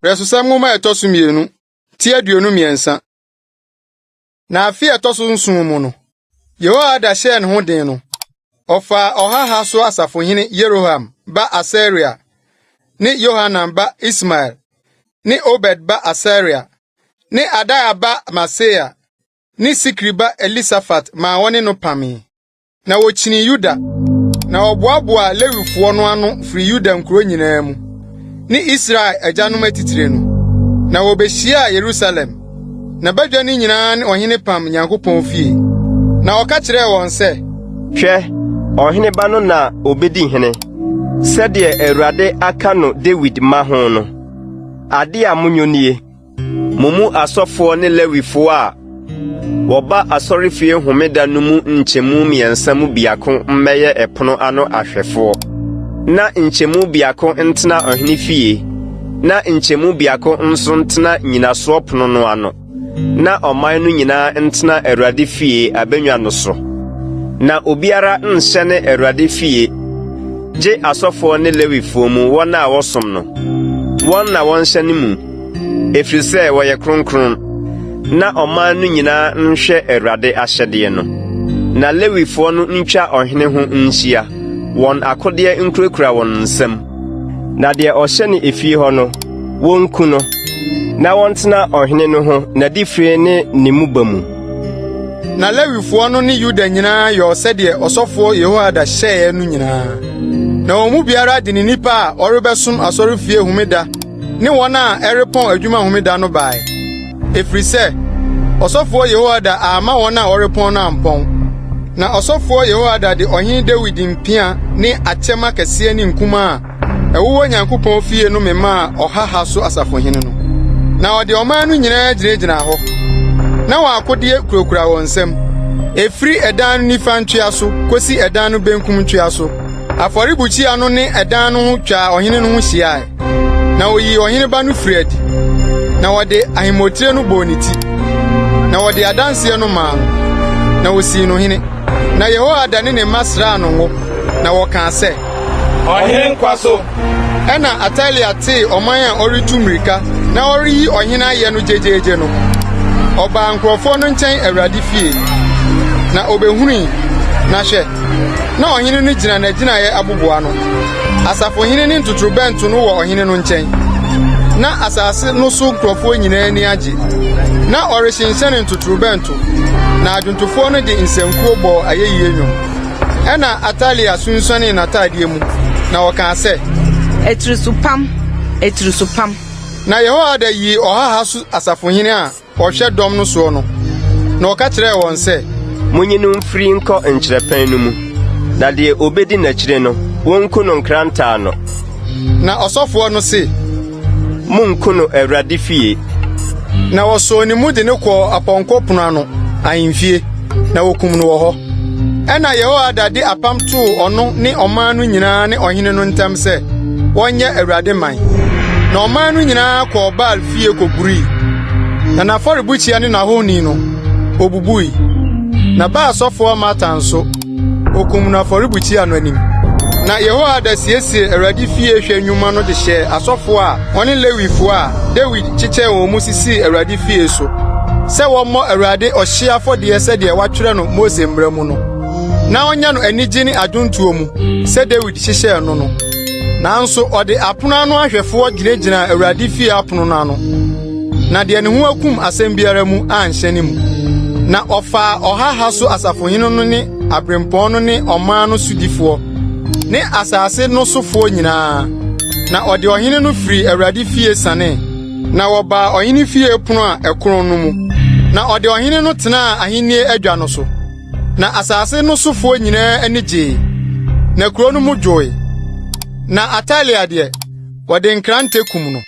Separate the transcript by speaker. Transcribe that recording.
Speaker 1: Resusam ngoma etoso mienu, ti aduonu miensa. Na afi etoso nson mu no, Jehoiada hye ne ho den no, ofa ohaha so asafohene Yeroham ba Asaria, ne Yohanan ba Ismael, ne Obed ba Asaria, ne Adaya ba Masea, ne Sikri ba Elisafat ma wone no pame. Na wochini Yuda, na oboaboa Lewifo no ano firi Yuda nkuro nyinaa mu, ne Israel agyanom atitire no. Na wobehia Yerusalem, na badwani nyinaa ne ohene pam Nyankopɔn fie. Na oka kyerɛ wɔn sɛ,
Speaker 2: hwɛ, ohene ba no na obedi hene, sɛdeɛ Awurade aka no David ma ho no. Ade a munyonie, mumu asɔfo ne Lewifo a wɔba asɔrefie homeda no mu nkyɛmu miɛnsa mu biako mmɛyɛ ɛpono ano ahwɛfo. Na nkyɛmu biako ntena ohene fie, na nkyɛmu biako nso ntena nyinasoɔ pono no ano. Na ɔman no nyinaa ntena Awurade fie abenwa no so. Na obiara nhyɛ ne Awurade fie, gye asɔfo ne Lewifo mu wɔn a wɔsom no. Wɔn na wɔnhyɛ ne mu, ɛfiri sɛ wɔyɛ kronkron. Na ɔman no nyinaa nhwɛ Awurade ahyɛdeɛ no. Na Lewifo no ntwa ɔhene ho nhyia, wɔn akodeɛ nkurakura wɔn nsam. Na deɛ ɔhyɛ ne efie hɔ no, wonku no, na wɔntena ɔhene no ho n'adifire ne ne mu ba mu.
Speaker 1: Na Lewifo no ne Yuda nyinaa yɛ ɔsɛdeɛ ɔsɔfo Jehoiada hyɛɛ no nyinaa. Na wɔn mu biara de ne nipa a ɔrebɛsom asɔrefie homeda ne wɔn a ɛrepɔn adwuma homeda no bae. Ɛfiri sɛ, ɔsɔfo Jehoiada ama wɔn a ɔrepɔn no ampɔn. Na ɔsɔfo Jehoiada de ɔhene David mpia ne akyɛm akɛseɛ ne nkuma a ɛwowɔ Nyankopɔn fie no mema ɔhaha so asafohene no. Na ɔde ɔman no nyinaa gyinagyina hɔ. Na wɔn akodeɛ kurakura wɔn nsam. Efiri ɛdan no nifa ntwea so kosi ɛdan no benkum ntwea so. Afɔrebukyia no ne ɛdan no ho twa ɔhene no ho hyiae. Na oyi ɔhene ba no firi adi. Na wɔde ahemotire no bɔ ne ti. Na wɔde adanseɛ no maa no. Na osii no hene. Na Jehoiada ne ne mma sraa no ngo. Na wɔkaa sɛ,
Speaker 3: ɔhene nkwa so.
Speaker 1: Ɛna Athaliah tee ɔman a ɔretu mmirika na ɔreyi ɔhene ayɛ no gyegyeegye no. Ɔbaa nkurɔfoɔ no nkyɛn Awurade fie. Na obehunui, na hwɛ, na ɔhene no gyina n'agyinaeɛ aboboa no. Asafohene ne ntotorobɛnto no wɔ ɔhene no nkyɛn. Na asase no so nkurɔfoɔ nyinaa ani agye. Na ɔrehyenhyɛne ntotorobɛnto, na adwontofoɔ no de nsankuo bɔ ayɛyie nnwom. Ɛna Athaliah sunsuane n'ataadeɛ mu, na wɔkaa sɛ,
Speaker 4: Etrisupam.
Speaker 1: Na Jehoiada yi ɔhaha so asafohene a ɔhwɛ dɔm no soɔ no. Na ɔka kyerɛɛ wɔn sɛ,
Speaker 2: munyi no mfiri nkɔ nkyerɛpɛn no mu, na deɛ obedi n'akyire no, wonku no nkrantaa no.
Speaker 1: Na ɔsɔfoɔ no se,
Speaker 2: munku no Awurade fie.
Speaker 1: Na wɔsɔɔ ne mu de ne kɔɔ apɔnkɔ pono ano, ahemfie, na wokum no wɔ hɔ. Ɛna Jehoiada de apam too ɔno ne ɔman no nyinaa ne ɔhene no ntam sɛ, wɔnyɛ Awurade man. Na ɔman no nyinaa kɔɔ Baal fie kɔburii. Na n'afɔrebukyia ne n'ahoni no, obubui. Na Baal sɔfoɔ Mata nso, okum no afɔrebukyia no anim. Na Jehoiada siesie Awurade fie hwɛ nnwuma no de hyɛ asɔfoɔ a ɔne Lewifo a David kyekyɛ wɔn mu sisi Awurade fie so, sɛ wɔmmɔ Awurade ɔhye afɔdeɛ sɛdeɛ watwerɛ no Mose mmara mu no. Na ɔnya no anigye ne adwontuo mu, sɛ David hyehyɛɛ no no. Nanso ɔde apono ano ahwɛfoɔ gyinagyina Awurade fie apono no ano. Na deɛ ne ho akum asɛm biara mu anhyɛ ne mu. Na ɔfaa ɔhaha so asafohene no ne abrempɔn no ne ɔman no sodifoɔ ne asase no sofoɔ nyinaa. Na ɔde ɔhene no firi Awurade fie sane. Na wɔbaa ɔhene fie pono a ɛkron no mu. Na ɔde ɔhene no tenaa ahennie adwa no so. Na asase no sofoɔ nyinaa ani gyee. Na kuro no mu dwoe. Na Athaliah deɛ, wɔde nkrante kum no.